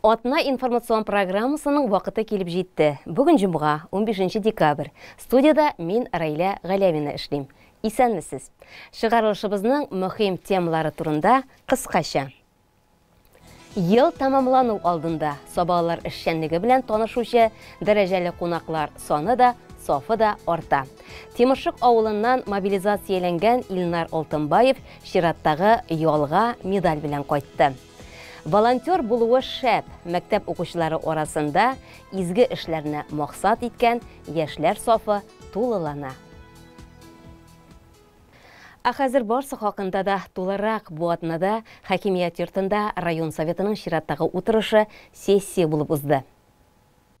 Атна информацион программасының вақыты келіп жетті. Бүгін жұмға 15 декабрь. Студияда мен Райля Галявина ішлейм. Исәнмісіз. Шығарылышыбызның мұхим темалары турында қысқаша. Ел тамамлану алдында собалар ішшенлігі білән танышушы дәрәжәлі қонақлар саны да, софы да орта. Теміршік ауылынан мобилизацияләнгән Илнар Алтынбаев Шираттағы ялға медаль білән қайтты. Волонтер болуы шәп, мәктәп оқушылары арасында изге эшләрне мақсат иткән яшьләр сафы тулылана. Хәзер барсы хакында да тулырак бу атнада хакимият йортында район советының Шираттагы утырышы сессия булып узды.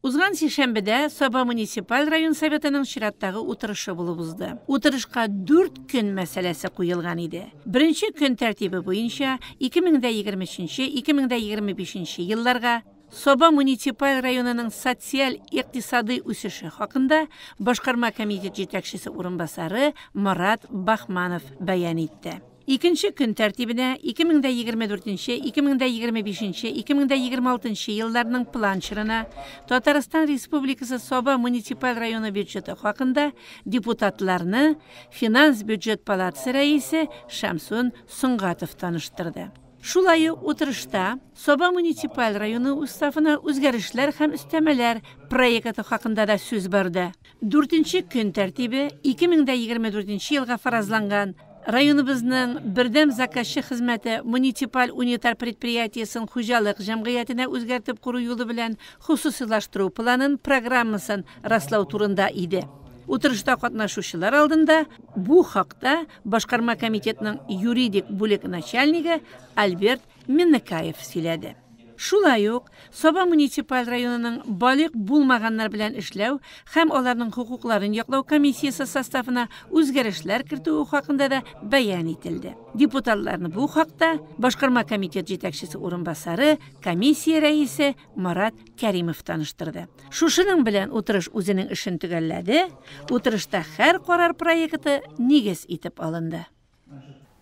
Узган сишәмбедә Саба муниципаль район советының Шираттагы утырышы булып узды. Утырышка 4 көн мәсьәләсе куелган иде. Беренче көн тәртибе буенча 2023-2025 елларга Саба муниципаль районының социаль-икътисади үсеше хакында башкарма комитет җитәкчесе урынбасары Марат Бахманов бәян итте. Икенче көн тәртибенә 2024-2025-2026 елларның планчырына Татарстан Республикасы Саба муниципаль районы бюджеты хакында депутатларны Финанс бюджет палатасы рәисе Шамсун Сунгатов таныштырды. Шулай утырышта Саба муниципаль районы уставына үзгәрешләр һәм өстәмәләр проекты хакында да сүз барды. 4нче көн тәртибе 2024 елга фаразланган районыбызның бердәм заказчы хезмәте муниципаль унитар предприятиесен хуҗалык җәмгыятенә үзгәртеп куру юлы белән хусусилаштыру планын программасын раслау турында иде. Утырышта катнашучылар алдында бу хакта башкарма комитетның юридик бүлек начальнигы Альберт Миннекаев сөйләде. Шулай ук Саба муниципаль районының балык булмаганнар белән эшләү һәм аларның хукукларын яклау комиссиясе составына үзгәрешләр кертү хакында да бәян ителде. Депутатларны бу хакта башкарма комитет җитәкчесе урынбасары, комиссия рәисе Марат Кәримов таныштырды. Шушының белән утырыш үзенең эшен төгәлләде. Утырышта һәр карар проекты нигез итеп алынды.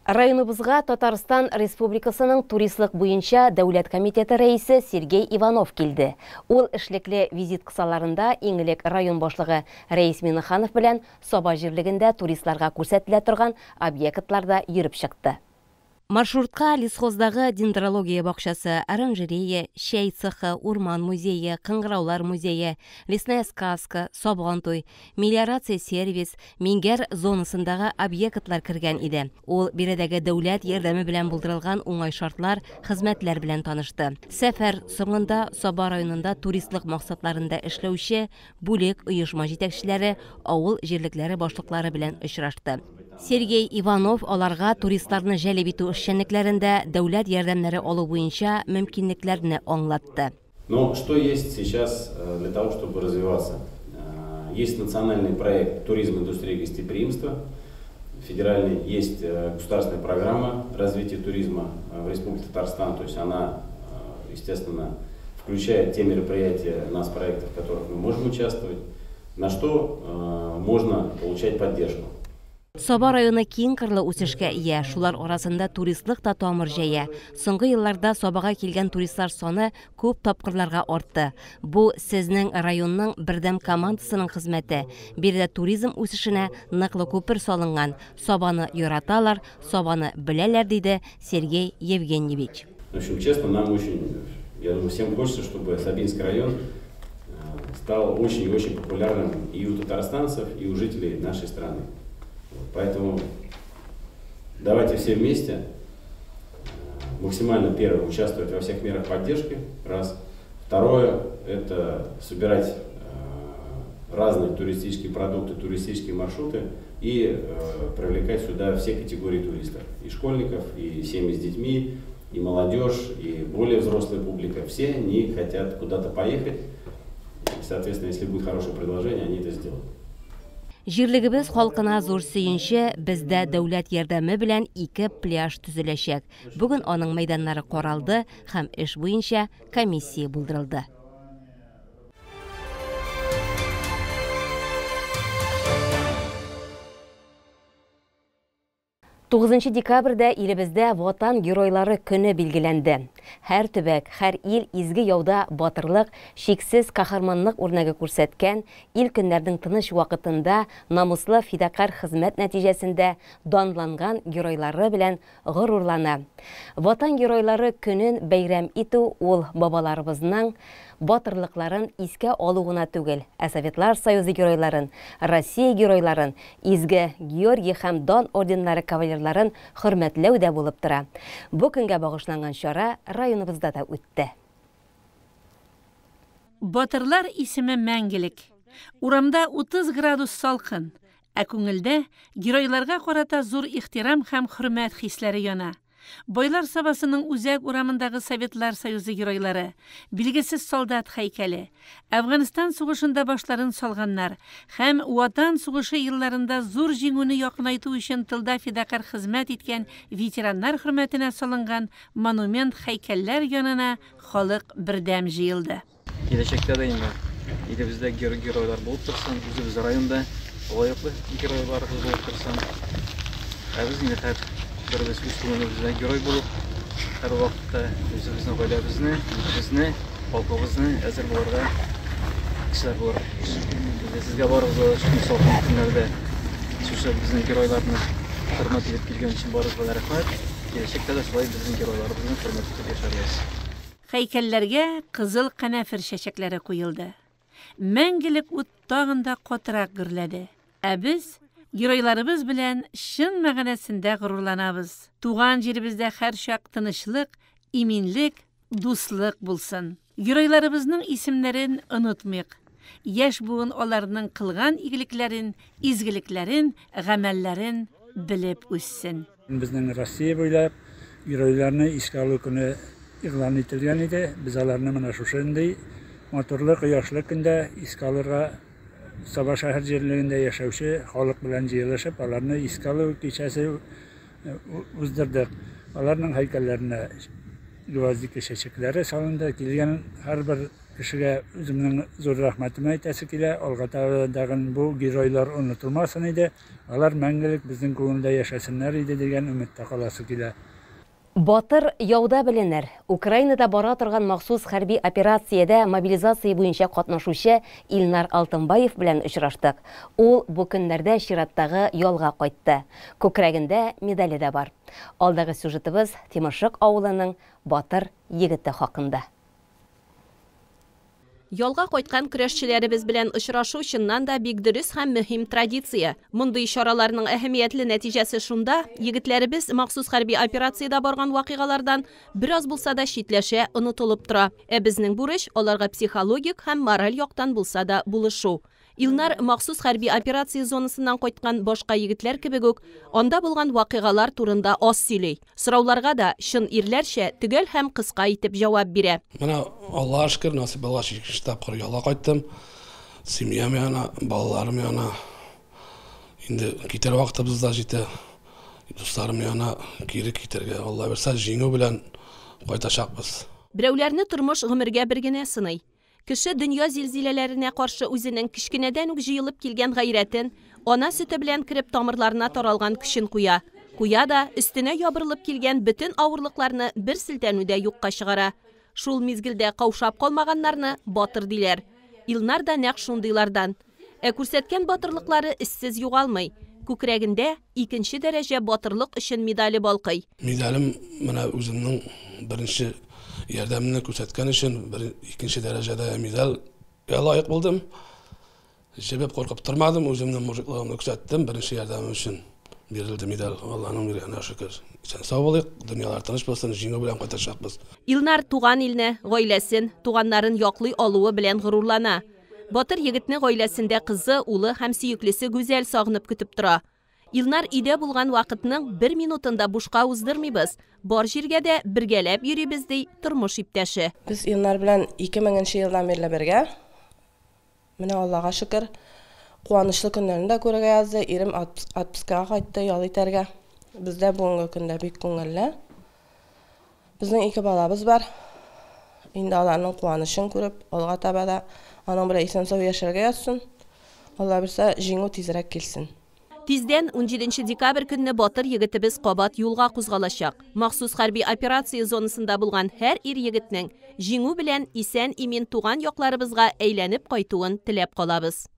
Районыбызга Татарстан Республикасының туристлык буенча дәүләт комитеты рәисе Сергей Иванов килде. Ул эшлекле визит кысаларында иңелек район башлыгы Рәис Миннеханов белән Саба җирлегендә туристларга күрсәтелә торган объектларда йөреп чыкты. Маршрутка лесхоздагы дендрология бакчасы, оранжерея, чәй цехы, урман музее, кыңгыраулар музее, лесная сказка, Сабгантуй, мелиорация сервис, Мингәр зонасындагы объектлар кергән иде. Ул биредәге дәүләт ярдәме белән булдырылган уңай шартлар, хезмәтләр белән танышты. Сәфәр соңында Саба районында туристлык максатларында эшләүче бүлек оешма җитәкчеләре, авыл җирлекләре башлыклары белән очрашты. Сергей Иванов аларга туристларны җәлеп итү эшчәнлекләрендә дәүләт ярдәмнәре алу буенча мөмкинлекләрне аңлатты. Но что есть сейчас для того, чтобы развиваться? Есть национальный проект «Туризм, индустрия, гостеприимство». Федеральный есть государственная программа развития туризма в Республике Татарстан. То есть она, естественно, включает те мероприятия, нас проектов, в которых мы можем участвовать, на что можно получать поддержку. Саба районы киң кырлы үсешкә ия, шулар арасында туристлык та тамыр җәя. Соңгы елларда Сабага килгән туристлар саны күп тапкырларга артты. Бу сезнең районның бердәм командасының хезмәте. Биредә туризм үсешенә ныклы күпер салынган. Сабаны яраталар, Сабаны беләләр, диде Сергей Евгеньевич. В общем, честно, нам очень, я думаю, всем хочется, чтобы Сабинский район стал очень-очень популярным и у татарстанцев, и у жителей нашей страны. Поэтому давайте все вместе максимально, первое, участвовать во всех мерах поддержки, раз. Второе, это собирать разные туристические продукты, туристические маршруты и привлекать сюда все категории туристов. И школьников, и семьи с детьми, и молодежь, и более взрослая публика. Все они хотят куда-то поехать. И, соответственно, если будет хорошее предложение, они это сделают. Җирлегебез халкына зур сөенче, бездә дәүләт ярдәме белән 2 пляж төзеләчәк. Бүген аның мәйданнары каралды һәм эш буенча комиссия булдырылды. 9 декабрьдә илебездә Ватан геройлары көне билгеләнде. Һәр төбәк, һәр ил изге яуда батырлык, шиксез каһарманлык үрнәге күрсәткән, ил көннәрнең тыныч вакытында намуслы фидакар хезмәт нәтиҗәсендә данланган геройлары белән горурлана. Ватан геройлары көнен бәйрәм итү ул бабаларыбызның батырлыкларын искә алу гына түгел, ә Советлар Союзы геройларын, Россия геройларын, изге Георгий һәм Дан орденнары кавалерларын хөрмәтләү дә булып тора. Бу көнгә багышланган чара районыбызда да үтте. Батырлар исеме мәңгелек. Урамда 30 градус салкын, ә күңелдә геройларга карата зур ихтирам һәм хөрмәт хисләре яна. Бойлар сабасының үзәк урамындагы Советлар Союзы геройлары, билгесез солдат һәйкәле, Әфганстан сугышында башларын салганнар һәм Ватан сугышы елларында зур җиңүне якынайту өчен тылда фидакар хезмәт иткән ветераннар хөрмәтенә салынган монумент һәйкәлләр янына халык бердәм җыелды. Киләчәктә дә инде илебездә геройлар булып торсын, үзебез районда лаеклы геройлар булып торсын. Без инде Biz üstümüzde gürey bulup, her vakitte özümüzün gailemizni, bizni, halkımızı hazır bularga kişiler bular. Sizge barıgız şu günlerde şu bizning güreylarni hurmat edip kelgan uchun barıgızga rahmat. Kelajakda da shulay bizning güreylarimizni hurmat etib yashaymiz. Һәйкәлләргә кызыл канәфер чәчәкләре куелды. Мәңгелек ут тагында катырак гөрләде. Ә без геройларыбыз белән шын мәгънәсендә горурланабыз. Туган җиребездә һәр чак тынычлык, иминлек, дуслык булсын. Геройларыбызның исемнәрен онытмыйк. Яшь буын аларның кылган игелекләрен, изгелекләрен, гамәлләрен белеп үссен. Безнең Россия буйлап геройларны искә алу көне игълан ителгән иде. Без аларны менә шушындый матурлык, кояшлы көндә искә алырга Sabah şəhər yerlərində yaşauşu xalq bilan җыелышып, аларны искә алу кичәсе уздырдык. Аларның һәйкәлләренә гвоздик чәчәкләре салынды. Килгән һәрбер кешегә үземнең зур рәхмәтемне әйтәсе килә. Алгатадагы бу геройлар онытылмасын иде. Алар мәңгелек безнең күңелдә яшәсеннәр иде дигән өметтә каласы килә. Батыр яуда беленер. Украинада бара торган махсус хәрби операциядә мобилизация буенча катнашучы Илнар Алтынбаев белән очраштык. Ул бу көннәрдә чираттагы ялга кайтты. Күкрәгендә медале дә бар. Алдагы сюжетыбыз Тимошок авылының батыр егете хакында. Ялга кайткан көрәшчеләребез белән очрашу чыннан да бик дөрес һәм мөһим традиция. Мондый чараларның әһәмиятле нәтиҗәсе шунда, егетләребез махсус хәрби операциядә барган вакыйгалардан бераз булса да читләшә, онытылып тора. Безнең бурыч аларга психологик һәм мораль яктан булса да булышу. Илнар махсус хәрби операция зонасыннан кайткан башка егетләр кебек үк, анда булган вакыйгалар турында аз сөйли. Сорауларга да шын ирләрчә төгәл һәм кыска итеп җавап бирә. Менә Аллаһка шөкер, насыйп булгач штаб ялга кайттым. Семьям яна, балаларым яна. Инде китер вакытыбыз да җитә. Дусларым яна кире китәргә. Алла берсә җиңү белән кайтачакбыз. Берәүләрне тормыш гомергә бер генә сыный. Кеше дөнья зилзиләләренә каршы үзенең кичкенәдән үк җыелып килгән гайрәтен, ана сөте белән кирип тамырларына таралган көчен куя. Куя да өстенә ябырылып килгән бөтен авырлыкларны бер селтәнүдә юкка чыгара. Шул мизгелдә каушап калмаганнарны батыр диләр. Илнар да нәкъ шундыйлардан. Күрсәткән батырлыклары иссез югалмый. Күкрәгендә 2нче дәрәҗә батырлык өчен медале балкый. Медалем менә үземнең беренче ярдәмне күрсәткән өчен 2нче дәрәҗәдә медальгә лаек булдым. Җибеп куркып тормадым, үземнең мужиклыгымны күрсәттем, беренче ярдәм өчен бирелде медаль. Аллаһның биргәненә шөкер. Исән сау булыйк, дөньялар тыныч булсын, җиңү белән кайтачакбыз. Илнар туган илне, гаиләсен, туганнарын яклый алуы белән горурлана. Батыр егетне гаиләсендә кызы, улы һәм сөеклесе гүзәл сагынып көтеп тора. Илнар идә булган вакытның 1 минутында бушка уздырмыйбыз. Бар җиргә дә бергәләп йөрибез ди тормыш иптәше. Без Илнар белән 2000 елдан бирле бергә. Менә Аллаһка шөкер, куанычлы көннәрендә күрергә язды. Ирем отпускага кайтты, ял итәргә. Бездә бүгенге көндә бик күңелле. Безнең 2 балабыз бар. Инде аларның куанычын күреп, алга таба да аның белән исән-сау яшәргә язсын. Алла берсә җиңү тизрәк килсен. Тизден 17 декабрь көнне батыр егетебез кабат юлга кузгалачак. Махсус хәрби операция зонасында булган һәр ир егетнең җиңү белән исән-имин туган якларыбызга әйләнеп кайтуын теләп калабыз.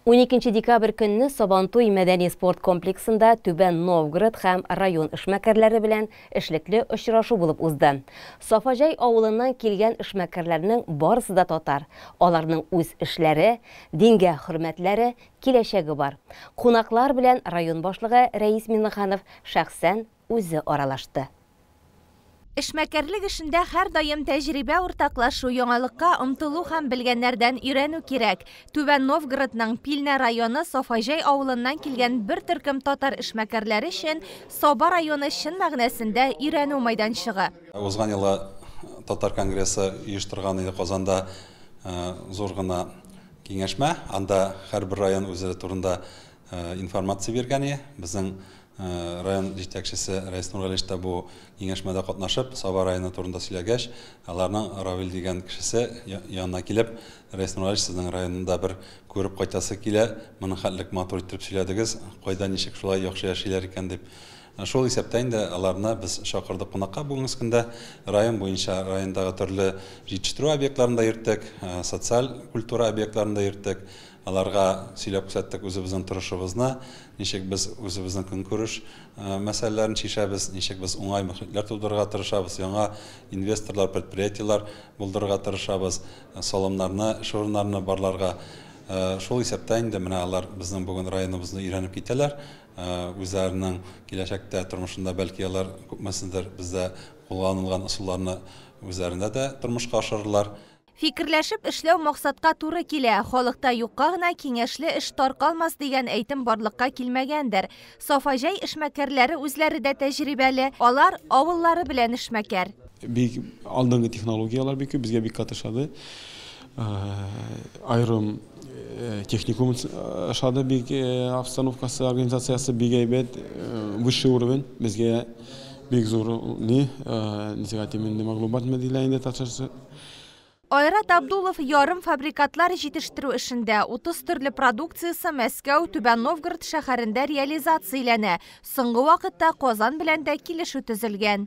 12 декабрь көнне Сабантуй мәдәни спорт комплексында Түбән Новгород һәм район эшмәкәрләре белән эшлекле очрашу булып узды. Сафажай авылыннан килгән эшмәкәрләрнең барысы да татар. Аларның үз эшләре, дингә хөрмәтләре, киләчәге бар. Кунаклар белән район башлыгы Рәис Миннеханов шәхсән үзе аралашты. Эшмәкәрлек эшендә һәр даим тәҗрибә уртаклашу, яңалыкка омтылу һәм белгәннәрдән өйрәнү кирәк. Түбән Новгородның Пилнә районы Сафажай авылыннан килгән бер төркем татар эшмәкәрләре өчен Саба районы чын мәгънәсендә өйрәнү мәйданчыгы. Узган елы татар конгрессы оештырган иде Казанда зур гына киңәшмә. Анда һәрбер район үзе турында информация биргән. Безнең район җитәкчесе Рәис Нургалич та бу киңәшмәдә катнашып, Саба районы турында сөйләгәч, аларның Равил дигән кешесе янына килеп, Рәис Нургалич, сезнең районында бер күреп кайтасы килә, моны хәтлек матур итеп сөйләдегез, кайда ничек шулай яхшы яшиләр икән дип. Шул исәптә инде аларны без чакырдык кунакка бүгенге көндә. Район буенча райондагы төрле җитештерү объектларында йөрттек, социаль культура объектларында йөрттек. Аларга сөйләп күрсәттек үзебезнең тырышыбызны, ничек без үзебезнең көнкүреш мәсьәләләрен чишәбез, ничек без уңай мөхитләр тудырырга тырышабыз, яңа инвесторлар, предприятиелар булдырырга тырышабыз, салымнарны, шурыннарны барларга. Шул исәптә инде менә алар безнең бүген районыбызны өйрәнеп китәләр. Үзләренең киләчәктә тормышында бәлки алар күпмәсендер бездә кулланылган ысулларны үзләрендә дә тормышка ашырырлар. Фикерләшеп эшләү максатка туры килә. Халыкта юкка гына киңәшле эш таркалмас дигән әйтем барлыкка килмәгәндер. Сафажай эшмәкәрләре үзләре дә тәҗрибәле. Алар авыллары белән эшмәкәр. Бик алдынгы технологиялар бик безгә бик катышады. Айрым техникум шады бик обстановкасы, организациясы бик әйбәт, высший уровень. Безгә бик зур низагатимендә мәгълүмат мәдәләендә ташышы. Айрат Абдулов ярым фабрикатлар җитештерү эшендә 30 төрле продукциясы Мәскәү, Түбән Новгород шәһәрендә реализацияләнә. Соңгы вакытта Казан белән дә килешү төзелгән.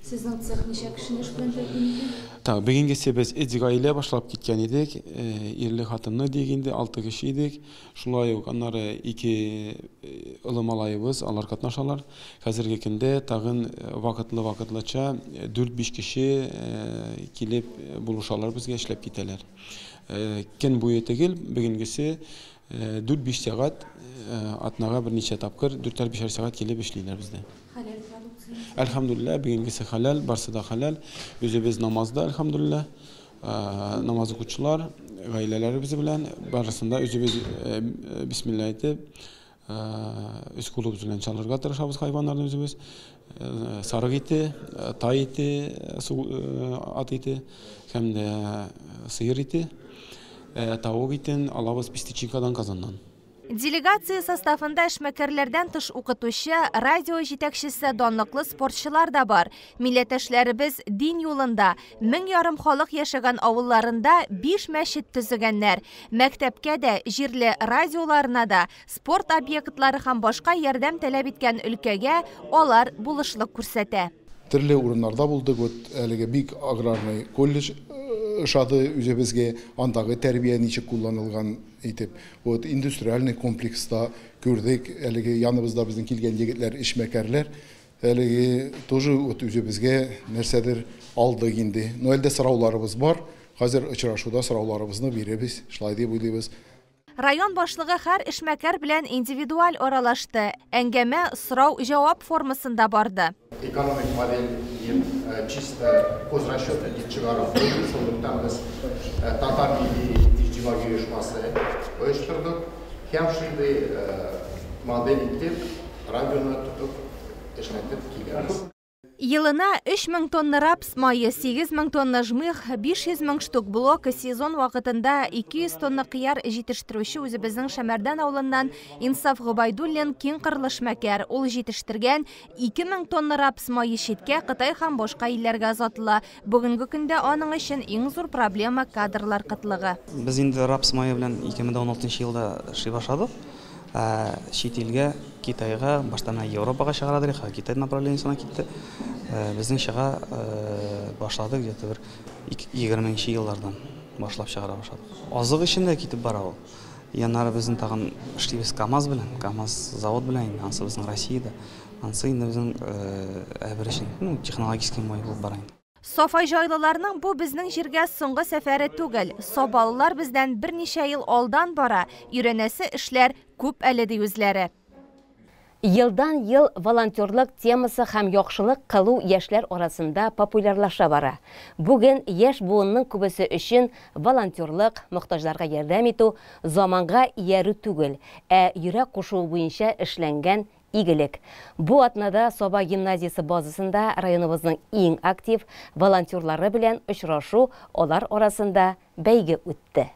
Сезнең цех ничә кешене эш белән тәэмин итә? Бүгенгәсе без гаилә башлап киткән идек. Ирле хатынны дигәндә 6 кеше идек. Шулай ук аннары 2 улы малайыбыз, алар катнашалар. Хәзерге көндә тагын вакытлыча 4-5 кеше килеп булышалар, безгә эшләп китәләр. Көн буе түгел, бүгенгәсе 4-5 сәгать атнага берничә тапкыр 4-5 сәгать килеп эшлиләр бездә. Әлхамдулилла, бүгенгесе халал, барсы да халал. Үзебез намазда, әлхамдулилла. Намаз укучылар, гаиләләребез белән барысында үзебез бисмилла әйтеп, үз кулыбыз белән чалырга тырышабыз хайваннарны үзебез. Сарык ите, тай ите, ат ите, һәм дә сыер ите, тавык итен алабыз Пестичинкадан, Казаннан. Делегация составында эшмәкәрләрдән тыш укытучы, радио җитәкчесе, данлыклы спортчылар да бар. Милләттәшләребез дин юлында 1000 халык яшәгән авылларында 5 мәчет төзегәннәр. Мәктәпкә дә, җирле радиоларына да, спорт объектлары һәм башка ярдәм таләп иткән өлкәгә алар булышлык күрсәтә. Төрле урыннарда булдык, әлеге бик аграрный колледж шады үзебезгә андагы тәрбия ничек кулланылган итеп. Индустриальный комплекста күрдек, әлеге яныбызда безнең килгән егетләр, эшмәкәрләр, әлеге тоже үзебезгә нәрсәдер алдык инде. Но әлдә сорауларыбыз бар. Хәзер очрашуда сорауларыбызны бирәбез, шулай дип уйлыйбыз. Район башлыгы һәр эшмәкәр белән индивидуаль аралашты. Әңгәмә сорау-җавап формасында барды. Экономик модель чисто хозрасчета чыгарып, сондықтан біз татар милли тижимаги оешмасы оештырдык. Һәм шундый модель итеп радионы тотып эшләтеп киләбез. Елына 3000 тонна рапс майы, 8000 тонна жмых, 500 мең штук блок, сезон вакытында 200 тонна кыяр җитештерүче үзебезнең Шәмәрдән авылыннан Инсаф Гобайдуллин киң кырлы эшмәкәр. Ул җитештергән 2000 тонна рапс майы читкә Кытай һәм башка илләргә озатыла. Бүгенге көндә аның өчен иң зур проблема кадрлар кытлыгы. Без инде рапс майы белән 2016 елда эшли башладык. Шет елге, Китайға, баштана Европаға шығарадыр, Китай направлениясына кетті. Біздің шыға башладық, где-то бір 20-ші еллардан башлап шығара башладық. Азық ішінде кетіп бара ол. Янары біздің тағын іштейбіз КамАЗ білін, КамАЗ завод білін, ансы біздің Россияда. Ансы енді біздің әбір үшін технологический мой бұл барайын. Софай жайлыларының бұл біздің жерге соңғы сәфәрі түгел. Собалылар бізден бірнеше ел алдан бара, үйренесі ішлер көп әледі өзлері. Йылдан ел волонтерлык темасы һәм яхшылык кылу яшьләр арасында популярлаша бара. Бүген яшь буынның күбесе өчен волонтерлык, мохтаҗларга ярдәм итү заманга иярү түгел, йөрәк кушу буенча эшләнгән игелек. Бу атнада Соба гимназиясы базасында районыбызның иң актив волонтерлары белән очрашу, алар арасында бәйге үтте.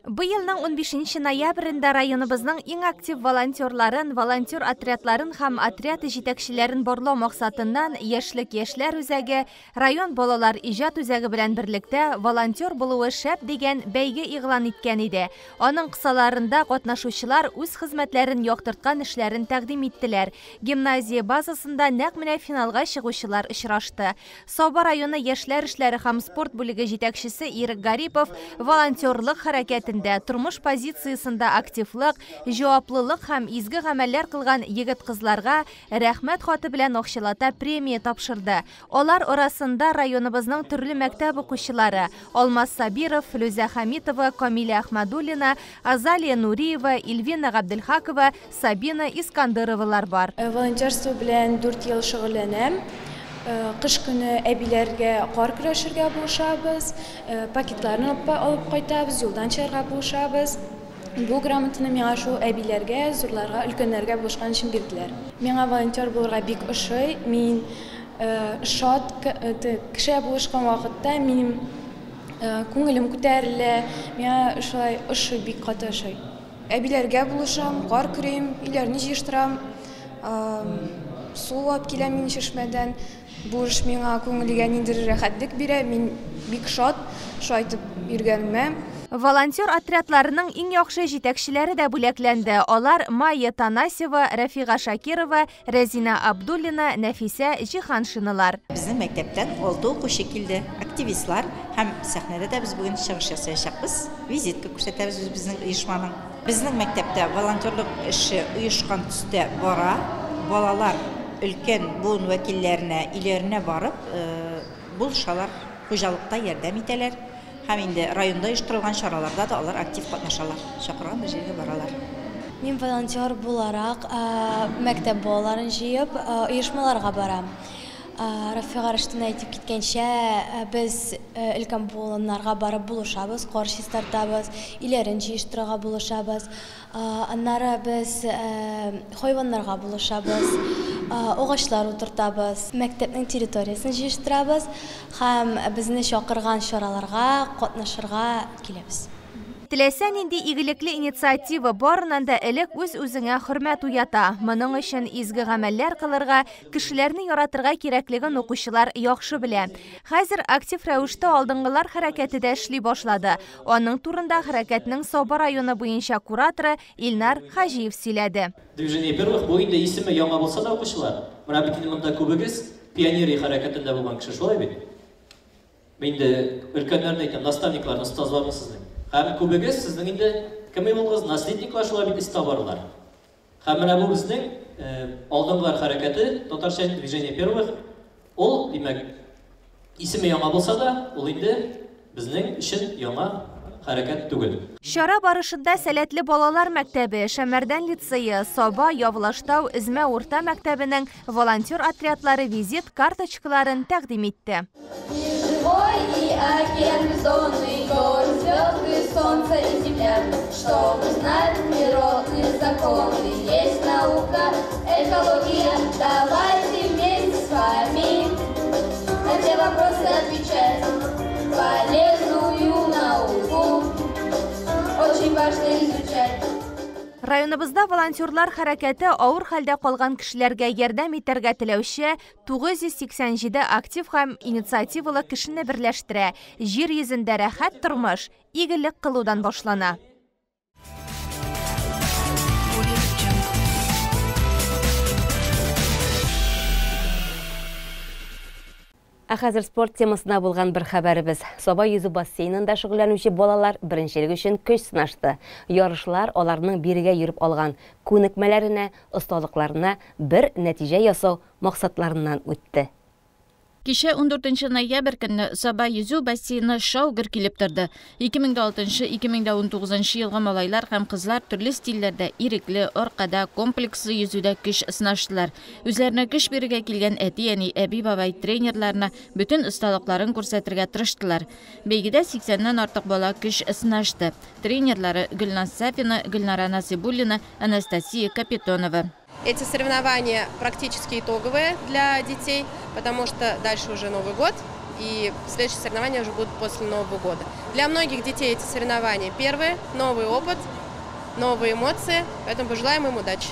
Быелның 15 ноябрендә районыбызның иң актив волонтерларын, волонтер отрядларын һәм отряд җитәкчеләрен барлау максатыннан яшьлек яшьләр үзәге, район балалар иҗат үзәге белән берлектә волонтер булуы шәп дигән бәйге игълан иткән иде. Аның кысаларында катнашучылар үз хезмәтләрен яктырткан эшләрен тәкъдим иттеләр. Гимназия базасында нәкъ менә финалга чыгучылар очрашты. Соба районы яшьләр эшләре һәм спорт бүлеге җитәкчесе Ирек Гарипов волонтерлык хәрәкәтен тормыш позициясында активлык, җаваплылык һәм изге гамәлләр кылган егет-кызларга рәхмәт хаты белән акчалата премия тапшырды. Алар арасында районыбызның төрле мәктәп укучылары Алмаз Сабиров, Флүзә Хамитова, Камиля Ахмадуллина, Азалия Нуриева, Ильвина Габделхакова, Сабина Искандыровалар бар. Волонтерство белән 4 ел шөгыльләнәм. Кыш көне әбиләргә кар көрәшергә булышабыз, пакетларны алып кайтабыз, юлдан чыгарга булышабыз. Бу грамотаны миңа шул әбиләргә, зурларга, өлкәннәргә булышкан өчен бирделәр. Миңа волонтер булырга бик ошый. Мин шат кеше булышкан вакытта минем күңелем күтәрелә. Миңа шулай ошый, бик каты ошый. Әбиләргә булышам, кар көрәм, иләрне җыштырам. Су алып киләм мин чишмәдән. Бу эш миңа күңелгә ниндидер рәхәтлек бирә. Мин бик шат, шайтып йөргәнемә. Волонтер отрядларының иң яхшы җитәкчеләре дә бүләкләнде. Алар Майя Танасева, Рафига Шакирова, Резина Абдуллина, Нәфисә Җиһаншиналар. Безнең мәктәптән 6 укучы килде. Активистлар һәм сәхнәдә дә без бүген чыгыш ясаячакбыз. Визитка күрсәтәбез безнең оешманың. Безнең мәктәптә волонтерлык эше оешкан төстә бара. Балалар өлкән буын вәкилләренә, иләренә барып, булышалар, хуҗалыкта ярдәм итәләр. Һәм инде районда оештырылган чараларда да алар актив катнашалар. Чакырган җиргә баралар. Мин волонтер буларак мәктәп балаларын җыеп, оешмаларга барам. Рафига Раштин әйтеп киткәнчә, без өлкән буыннарга барып булышабыз, кар чистартабыз, иләрен җыештырырга булышабыз. Аннары без хайваннарга булышабыз, агачлар утыртабыз, мәктәпнең территориясын җыештырабыз һәм безне чакырган чараларга катнашырга киләбез. Теләсә нинди игелекле инициатива барынан да элек үз-үзеңә хөрмәт уята. Моның өчен изге гамәлләр кылырга, кешеләрне яратырга кирәклеген укучылар яхшы белә. Хәзер актив рәвештә алдынгылар хәрәкәте дә эшли башлады. Аның турында хәрәкәтнең Соба районы буенча кураторы Илнар Хаҗиев сөйләде. Движение первых бу инде исеме яңа булса да укучылар. Менә бит монда күбегез пионерия хәрәкәтендә булган кеше шулай бит. Мин дә өлкәннәрне әйтәм, наставникларны, остазларны сезнең. Һәм күбегез сезнең инде кем булгыз, наследниклар шулай бит истабарлар. Һәм менә бу безнең алдынгылар хәрәкәте, татарча движение первых, ул димәк исеме яңа булса да, ул инде безнең өчен яңа хәрәкәт түгел. Шара барышында сәләтле балалар мәктәбе, Шәмәрдән лицейы, Соба, Явылаштау, Измә урта мәктәбенең волонтер отрядлары визит карточкаларын тәкъдим итте. Океан бездонный, горы, звезды, солнце и земля. Чтобы знать природные законы, есть наука, экология. Давайте вместе с вами на все вопросы отвечать. Полезную науку очень важно изучать. Районыбызда волонтерлар хәрәкәте авыр хәлдә калган кешеләргә ярдәм итәргә теләүче 987 актив һәм инициативалы кешене берләштерә. Җир йөзендә рәхәт тормыш, игелек кылудан башлана. Хәзер спорт темасына булган бер хәбәребез. Саба йөзү бассейнында шөгыльләнүче балалар беренчелек өчен көч сынашты. Ярышлар аларның бирегә йөреп алган күнекмәләренә, осталыкларына бер нәтиҗә ясау максатларыннан үтте. Кеше 14 ноябрь көнне Саба йөзү бассейны шау-гөр килеп торды. 2006-2019 елгы малайлар һәм кызлар төрле стильләрдә ирекле, аркада, комплекслы йөзүдә көч сынаштылар. Үзләренә көч бирергә килгән әти-әни, әби-бабай тренерларына бүтән осталыкларын күрсәтергә тырыштылар. Бәйгедә 80-нән артык бала көч сынашты. Тренерлары Гөлназ Сафина, Гөлнара Насибуллина, Анастасия Капитонова. Эти соревнования практически итоговые для детей, потому что дальше уже Новый год, и следующие соревнования уже будут после Нового года. Для многих детей эти соревнования первые, новый опыт, новые эмоции, поэтому пожелаем им удачи.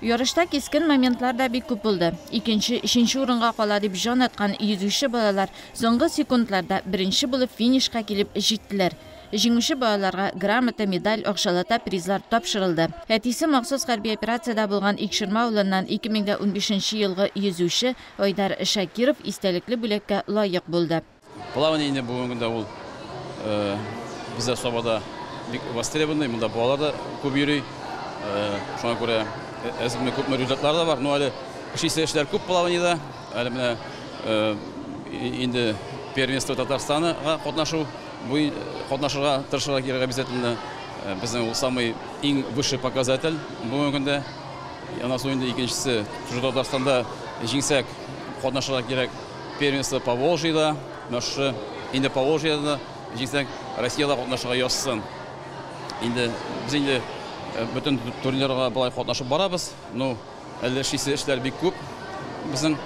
Ярышта кискен моментлар да бик күп булды. Икенче, өченче урынга кала дип җан аткан йөзүче балалар соңгы секундларда беренче булып финишка килеп җиттеләр. Җиңүче балаларга грамота, медаль, акчалата призлар тапшырылды. Әтисе махсус хәрби операциядә булган Икшерма авылыннан 2015 елгы йөзүче Айдар Шакиров истәлекле бүләккә лаек булды. Плавание бүгенгә ул бездә Сабада бик востребованный, монда балалар да күп йөри. Шуңа күрә әзме күп результатлар да бар. Но әле эшләр күп плаваниедә. Әле менә инде первенство Татарстанга катнашу бу катнашырга тырышырга кирәк обязательно. Безнең ул самый иң высший показатель бүгенге көндә. Янә соң инде икенчесе Татарстанда җиңсәк катнашырга кирәк первенство Поволжьеда, нашы инде Поволжьеда җиңсәк Россиядә катнашырга язсын. Инде без инде бүтән турнирларга булай катнашып барабыз. Ну, әле эшләр бик күп. Безнең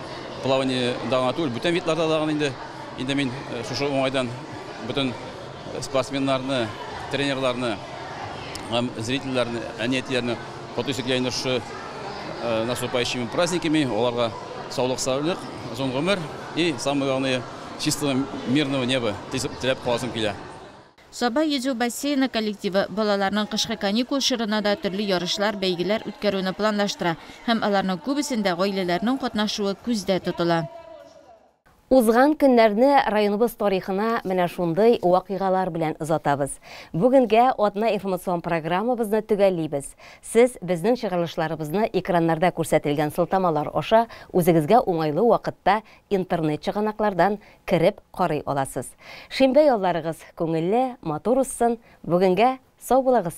плавание дагы түгел, бүтән видларда дагы инде мин шушы уңайдан бүтән спортсменнарны, тренерларны, зрительләрне, әниятләрне потусикләйнер шу наступающими праздниками, оларга саулык, саулык, озын гомер и самое главное чистого мирного неба теләп каласым килә. Саба йөзү бассейны коллективы балаларның кышкы каникул чорына да төрле ярышлар, бәйгеләр үткәрүне планлаштыра һәм аларның күбесендә гаиләләрнең катнашуы күздә тотыла. Узган көннәрне районыбыз тарихына менә шундый вакыйгалар белән озатабыз. Бүгенгә атна информацион программабызны төгәллибез. Сез безнең чыгарылышларыбызны экраннарда күрсәтелгән сылтамалар аша үзегезгә уңайлы вакытта интернет чыганаклардан кирип карый аласыз. Шимбә ялларыгыз күңелле, матур узсын. Бүгенгә сау булыгыз.